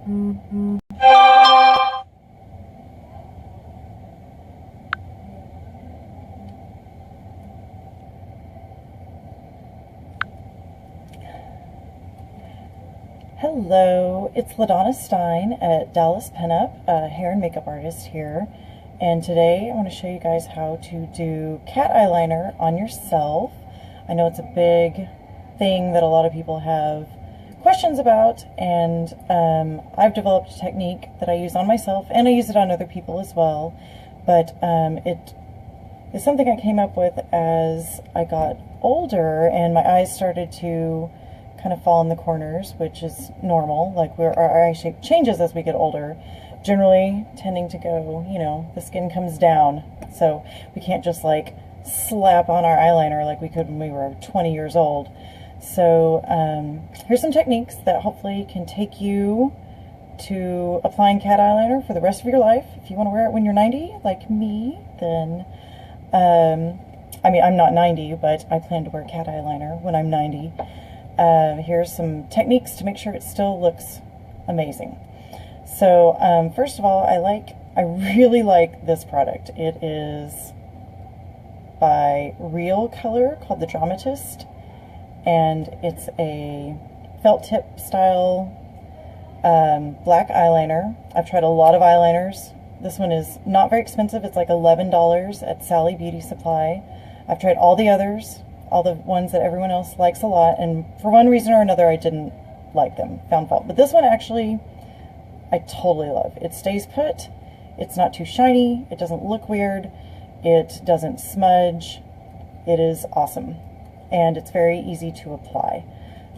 Hello, it's LaDonna Stein at Dallas Pinup, a hair and makeup artist here, and today I want to show you guys how to do cat eyeliner on yourself. I know it's a big thing that a lot of people have questions about, and I've developed a technique that I use on myself, and I use it on other people as well, but it is something I came up with as I got older and my eyes started to kind of fall in the corners, which is normal. Like, our eye shape changes as we get older, generally tending to go, you know, the skin comes down, so we can't just like slap on our eyeliner like we could when we were 20 years old. So here's some techniques that hopefully can take you to applying cat eyeliner for the rest of your life. If you want to wear it when you're 90 like me, then I mean, I'm not 90, but I plan to wear cat eyeliner when I'm 90. Here's some techniques to make sure it still looks amazing. So first of all, I really like this product. It is by Real Color, called the Dramatist, and it's a felt tip style black eyeliner. I've tried a lot of eyeliners. This one is not very expensive. It's like $11 at Sally Beauty Supply. I've tried all the others, all the ones that everyone else likes a lot, and for one reason or another I didn't like them, found fault. But this one actually I totally love. It stays put, it's not too shiny, it doesn't look weird, it doesn't smudge, it is awesome, and it's very easy to apply.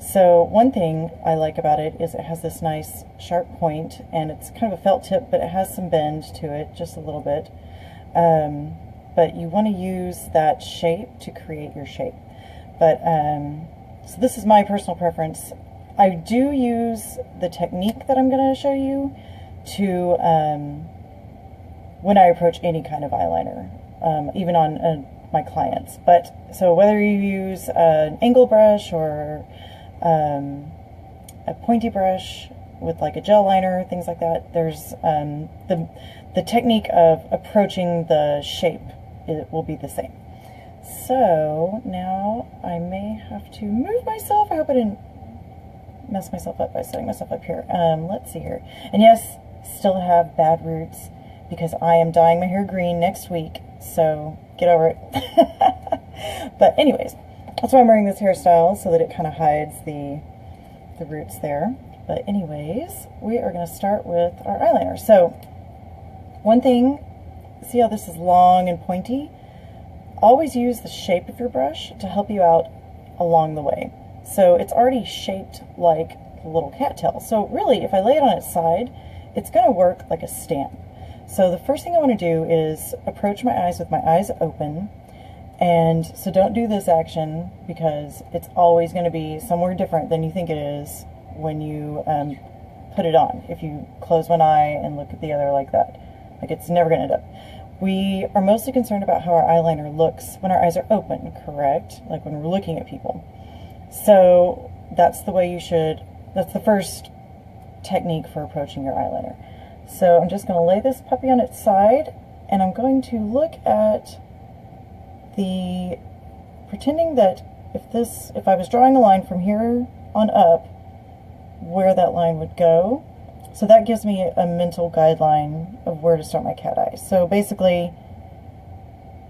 So one thing I like about it is it has this nice sharp point, and it's kind of a felt tip, but it has some bend to it, just a little bit. But you want to use that shape to create your shape. But so this is my personal preference. I do use the technique that I'm going to show you to when I approach any kind of eyeliner, even on my clients. But so whether you use an angle brush or a pointy brush with like a gel liner, things like that, there's the technique of approaching the shape, it will be the same. So now I may have to move myself. I hope I didn't mess myself up by setting myself up here. Let's see here. And yes, still have bad roots because I am dyeing my hair green next week, so get over it. But anyways, that's why I'm wearing this hairstyle, so that it kind of hides the roots there. But anyways, we are going to start with our eyeliner. So one thing, see how this is long and pointy? Always use the shape of your brush to help you out along the way. So it's already shaped like a little cattail. So really, if I lay it on its side, it's going to work like a stamp. So the first thing I want to do is approach my eyes with my eyes open. And so don't do this action, because it's always going to be somewhere different than you think it is when you put it on. If you close one eye and look at the other like that, like, it's never going to end up. We are mostly concerned about how our eyeliner looks when our eyes are open, correct? Like when we're looking at people. So that's the way you should, that's the first technique for approaching your eyeliner. So I'm just going to lay this puppy on its side, and I'm going to look at pretending that if I was drawing a line from here on up, where that line would go. So that gives me a mental guideline of where to start my cat eye. So basically,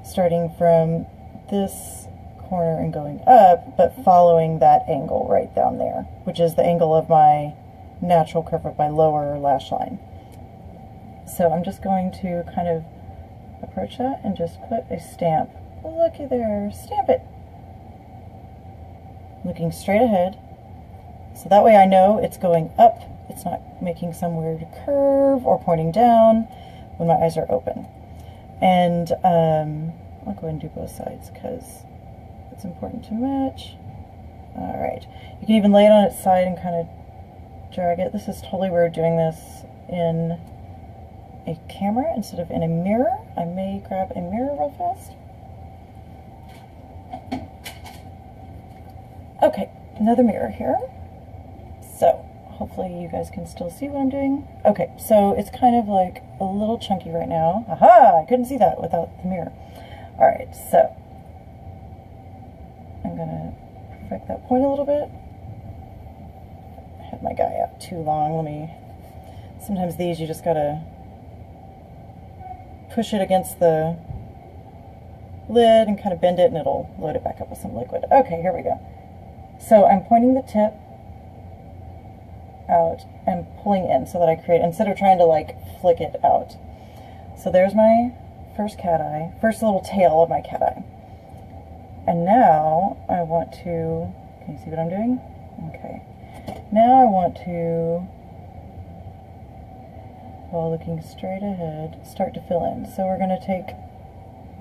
starting from this corner and going up, but following that angle right down there, which is the angle of my natural curve of my lower lash line. So I'm just going to kind of approach that and just put a stamp. Looky there, stamp it. Looking straight ahead. So that way I know it's going up. It's not making some weird curve or pointing down when my eyes are open. And I'll go ahead and do both sides because it's important to match. Alright. You can even lay it on its side and kind of drag it. This is totally weird doing this in a camera instead of in a mirror. I may grab a mirror real fast. Okay, another mirror here. So hopefully you guys can still see what I'm doing. Okay, so it's kind of like a little chunky right now. Aha! I couldn't see that without the mirror. Alright, so I'm gonna perfect that point a little bit. I had my guy out too long. Sometimes these you just gotta push it against the lid and kind of bend it and it'll load it back up with some liquid. Okay, here we go. So I'm pointing the tip out and pulling in so that I create, instead of trying to like flick it out. So there's my first cat eye, first little tail of my cat eye. And now I want to, can you see what I'm doing? Okay. Now I want to, while looking straight ahead, start to fill in. So we're going to take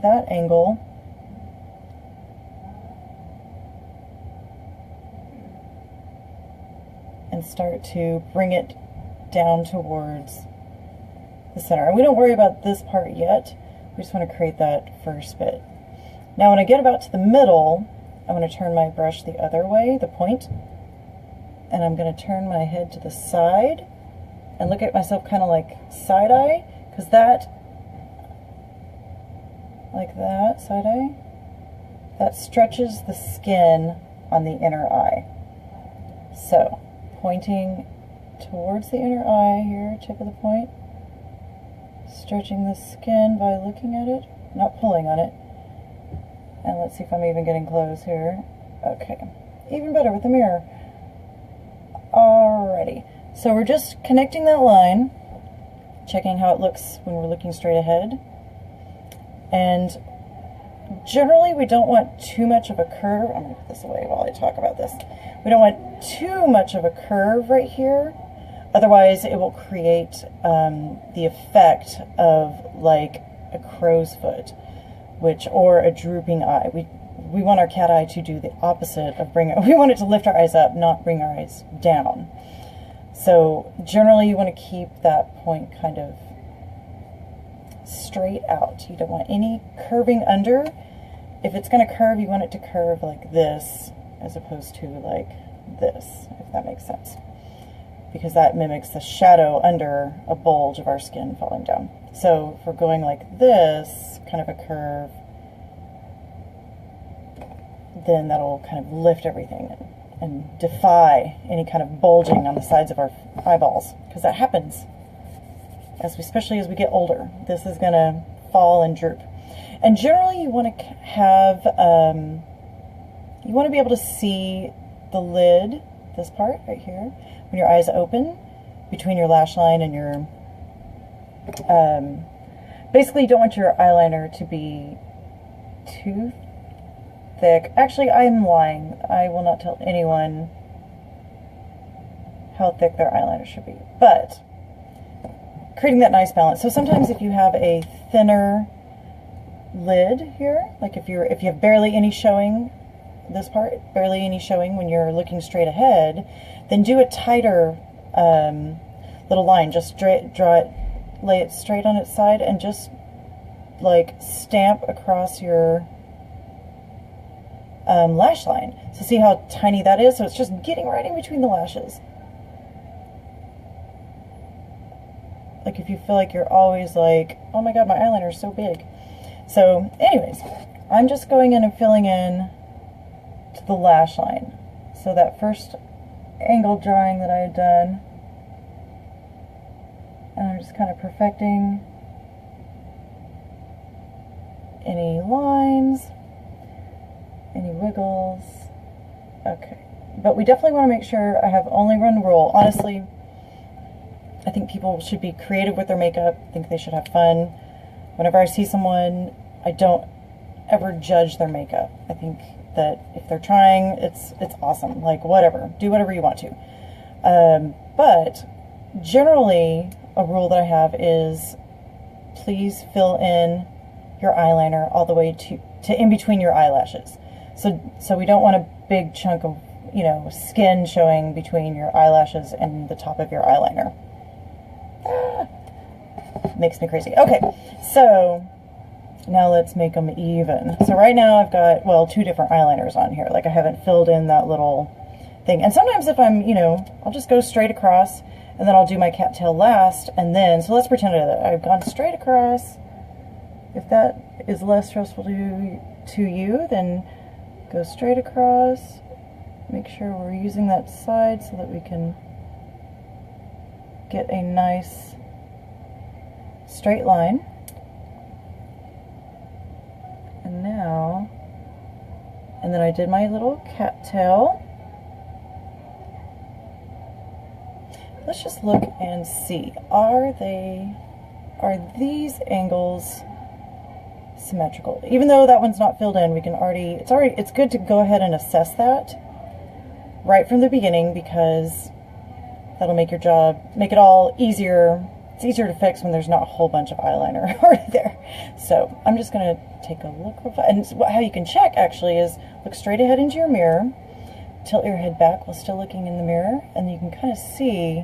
that angle and start to bring it down towards the center. And we don't worry about this part yet. We just want to create that first bit. Now when I get about to the middle, I'm going to turn my brush the other way, the point, and I'm going to turn my head to the side and look at myself kind of like side eye, because that, like that, side eye, that stretches the skin on the inner eye. So pointing towards the inner eye here, tip of the point, stretching the skin by looking at it, not pulling on it. And let's see if I'm even getting close here. Okay, even better with the mirror. Alrighty, so we're just connecting that line, checking how it looks when we're looking straight ahead. And generally we don't want too much of a curve. I'm going to put this away while I talk about this. We don't want too much of a curve right here, otherwise it will create the effect of like a crow's foot, or a drooping eye. We want our cat eye to do the opposite of we want it to lift our eyes up, not bring our eyes down. So generally you want to keep that point kind of straight out. You don't want any curving under. If it's going to curve, you want it to curve like this as opposed to like this, if that makes sense, because that mimics the shadow under a bulge of our skin falling down. So if we're going like this, kind of a curve, then that'll kind of lift everything and defy any kind of bulging on the sides of our eyeballs, because that happens especially as we get older. This is going to fall and droop. And generally you want to have, you want to be able to see the lid, this part right here, when your eyes open, between your lash line and your, basically you don't want your eyeliner to be too thick. Actually, I'm lying. I will not tell anyone how thick their eyeliner should be, but creating that nice balance. So sometimes if you have a thinner lid here, like if you have barely any showing, this part, barely any showing when you're looking straight ahead, then do a tighter little line. Just lay it straight on its side and just like stamp across your lash line. So see how tiny that is? So it's just getting right in between the lashes. Like if you feel like you're always like, oh my god, my eyeliner is so big. So anyways, I'm just going in and filling in to the lash line. So that first angle drawing that I had done, and I'm just kind of perfecting any lines, any wiggles. Okay, but we definitely want to make sure I have only one rule. Honestly, I think people should be creative with their makeup. I think they should have fun. Whenever I see someone, I don't ever judge their makeup. I think that if they're trying, it's awesome. Like whatever, do whatever you want to. But generally, a rule that I have is please fill in your eyeliner all the way to in between your eyelashes. So we don't want a big chunk of, you know, skin showing between your eyelashes and the top of your eyeliner. Makes me crazy. Okay, so now let's make them even. So right now I've got, well, two different eyeliners on here. Like I haven't filled in that little thing. And sometimes if I'm, I'll just go straight across, and then I'll do my cattail last, and then, so let's pretend that I've gone straight across. If that is less stressful to you, then go straight across. Make sure we're using that side so that we can get a nice straight line. And now, and then I did my little cattail. Let's just look and see, are these angles symmetrical? Even though that one's not filled in, we can it's good to go ahead and assess that right from the beginning, because that'll make it all easier. It's easier to fix when there's not a whole bunch of eyeliner already there. So I'm just gonna take a look, and how you can check actually is look straight ahead into your mirror, tilt your head back while still looking in the mirror, and you can kind of see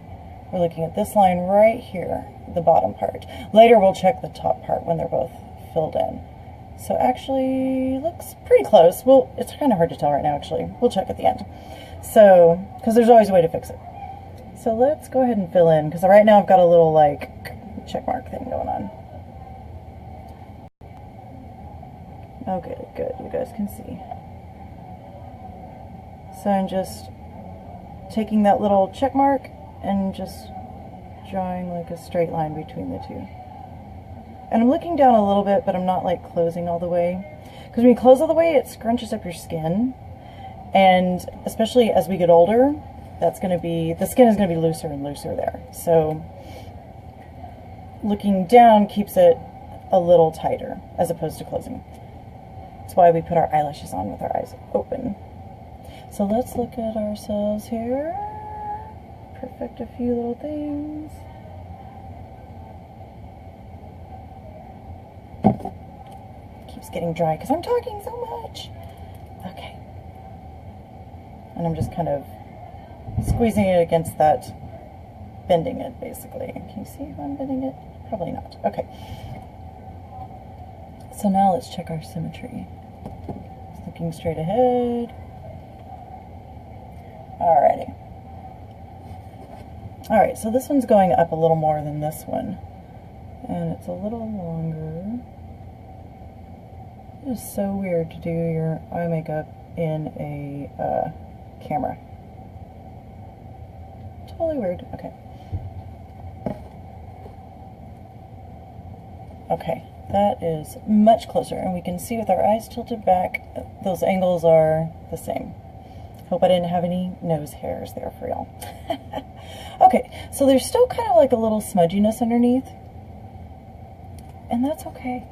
we're looking at this line right here, the bottom part. Later we'll check the top part when they're both filled in. So actually looks pretty close. Well, it's kind of hard to tell right now actually. We'll check at the end. So, because there's always a way to fix it. So let's go ahead and fill in, because right now I've got a little like check mark thing going on. Okay, good, you guys can see. So I'm just taking that little check mark and just drawing like a straight line between the two. And I'm looking down a little bit, but I'm not like closing all the way. Because when you close all the way, it scrunches up your skin. And especially as we get older, the skin is going to be looser and looser there. So looking down keeps it a little tighter as opposed to closing. That's why we put our eyelashes on with our eyes open. So let's look at ourselves here. Perfect a few little things. Keeps getting dry because I'm talking so much. Okay. And I'm just kind of squeezing it against that, bending it basically. Can you see if I'm bending it? Probably not. Okay. So now let's check our symmetry. Just looking straight ahead. Alrighty. Alright, so this one's going up a little more than this one. And it's a little longer. It is so weird to do your eye makeup in a camera. Totally weird. Okay. Okay, that is much closer, and we can see with our eyes tilted back, those angles are the same. Hope I didn't have any nose hairs there for y'all. Okay, so there's still kind of like a little smudginess underneath, and that's okay,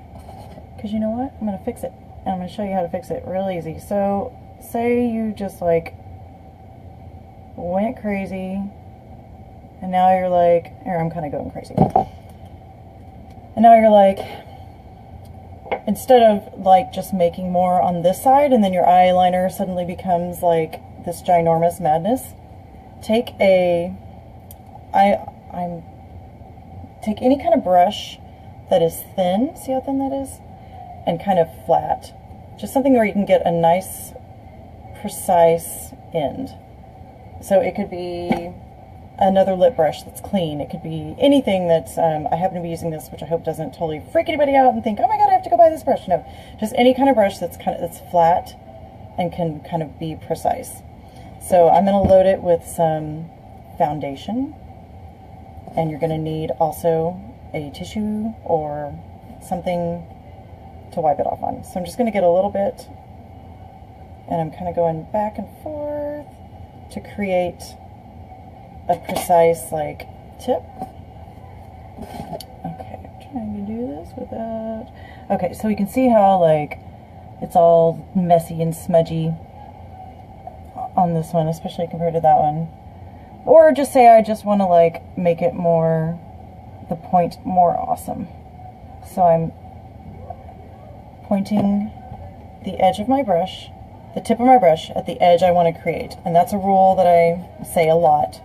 because you know what? I'm going to fix it, and I'm going to show you how to fix it real easy. So, say you just like went crazy, and now you're like, here, I'm kind of going crazy. And now you're like, instead of like just making more on this side and then your eyeliner suddenly becomes like this ginormous madness, take any kind of brush that is thin, see how thin that is? And kind of flat. Just something where you can get a nice, precise end. So it could be another lip brush that's clean. It could be anything that's, I happen to be using this, which I hope doesn't totally freak anybody out and think, oh my god, I have to go buy this brush. No, just any kind of brush that's that's flat and can kind of be precise. So I'm going to load it with some foundation, and you're going to need also a tissue or something to wipe it off on. So I'm just going to get a little bit, and I'm kind of going back and forth to create a precise like tip. Okay, I'm trying to do this without. Okay, so we can see how like it's all messy and smudgy on this one, especially compared to that one. Or just say I just want to like make it more, the point more awesome. So I'm pointing the edge of my brush, the tip of my brush at the edge I want to create. And that's a rule that I say a lot.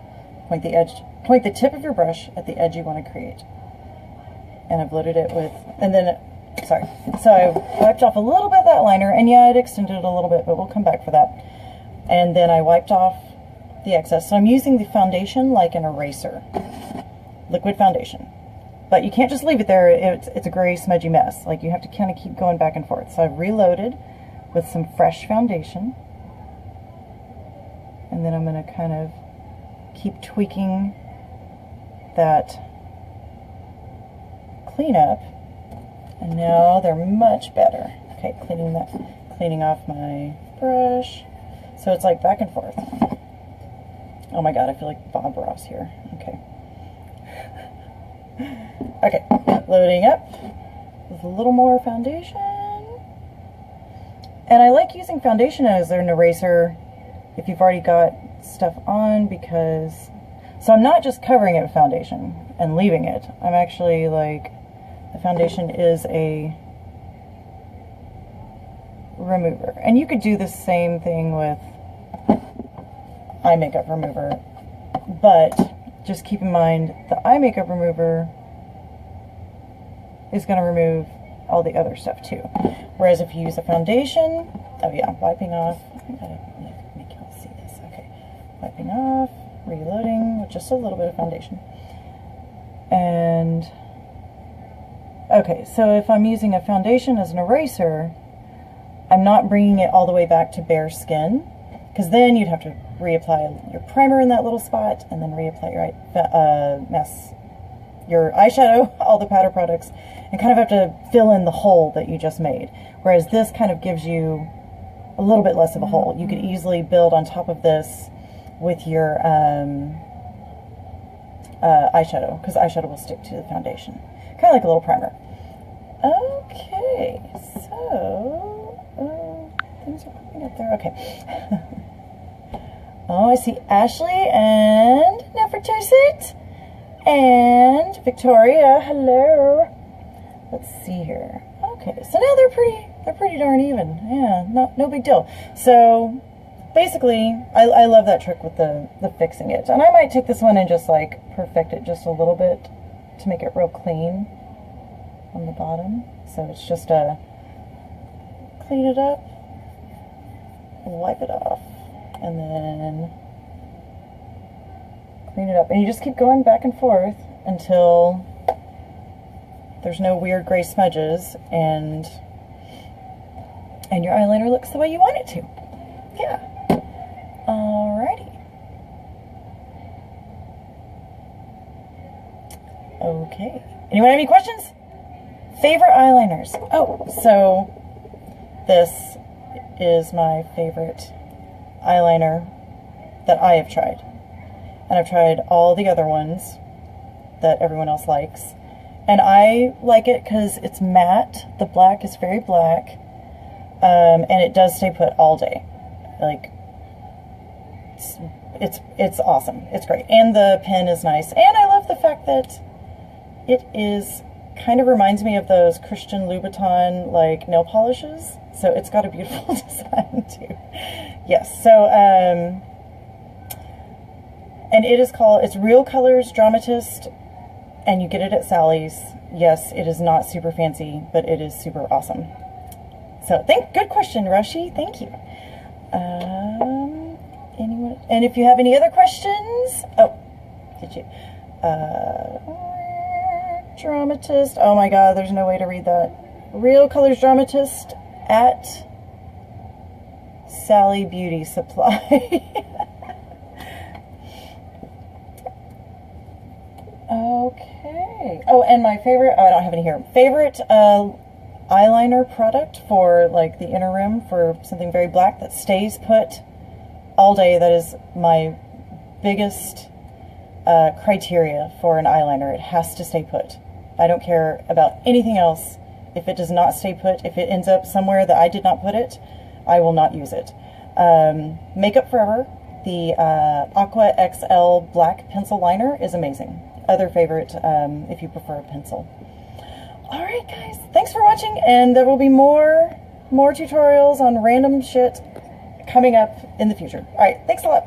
Point the tip of your brush at the edge you want to create. And I've loaded it with, and then, sorry. So I wiped off a little bit of that liner, and yeah, it extended it a little bit, but we'll come back for that. And then I wiped off the excess. So I'm using the foundation like an eraser, liquid foundation. But you can't just leave it there. It's a gray smudgy mess. Like, you have to kind of keep going back and forth. So I've reloaded with some fresh foundation. And then I'm going to kind of keep tweaking that cleanup. And now they're much better. Okay, cleaning off my brush. So it's like back and forth. Oh my god, I feel like Bob Ross here. Okay. Okay, loading up with a little more foundation. And I like using foundation as an eraser if you've already got stuff on, because, so I'm not just covering it with foundation and leaving it. I'm actually like, the foundation is a remover. And you could do the same thing with eye makeup remover, but just keep in mind the eye makeup remover is going to remove all the other stuff too. Whereas if you use a foundation, oh yeah, wiping off, I gotta make y'all see this, okay. Wiping off, reloading with just a little bit of foundation. And, okay, so if I'm using a foundation as an eraser, I'm not bringing it all the way back to bare skin, because then you'd have to reapply your primer in that little spot, and then reapply your eyeshadow, all the powder products, and kind of have to fill in the hole that you just made. Whereas this kind of gives you a little bit less of a hole. You could easily build on top of this with your eyeshadow, because eyeshadow will stick to the foundation. Kind of like a little primer. Okay, so things are popping up there. Okay. Oh, I see Ashley and Nefertiti and Victoria. Hello. Let's see here. Okay, so now they're pretty darn even. Yeah, no big deal. So basically, I love that trick with the fixing it. And I might take this one and just like perfect it just a little bit to make it real clean on the bottom. So it's just a clean it up, wipe it off, and then clean it up. And you just keep going back and forth until there's no weird gray smudges and your eyeliner looks the way you want it to. Yeah. Alrighty. Okay. Anyone have any questions? Favorite eyeliners? Oh, so this is my favorite eyeliner that I have tried. And I've tried all the other ones that everyone else likes. And I like it because it's matte. The black is very black. And it does stay put all day. Like, it's awesome. It's great. And the pen is nice. And I love the fact that it is, kind of reminds me of those Christian Louboutin, like, nail polishes. So it's got a beautiful design too. Yes, so, and it is called, it's Real Colors Dramatist, and you get it at Sally's. Yes, it is not super fancy, but it is super awesome. So, good question, Rashi. Thank you. Anyone? And if you have any other questions, oh, did you? Dramatist. Oh my God, there's no way to read that. Real Colors Dramatist at Sally Beauty Supply. Okay. Oh, and my favorite, oh, I don't have any here. Favorite eyeliner product for like the inner rim for something very black that stays put all day. That is my biggest criteria for an eyeliner. It has to stay put. I don't care about anything else. If it does not stay put, if it ends up somewhere that I did not put it, I will not use it. Makeup Forever, the Aqua XL black pencil liner is amazing. Other favorite if you prefer a pencil. Alright guys, thanks for watching, and there will be more tutorials on random shit coming up in the future. Alright, thanks a lot.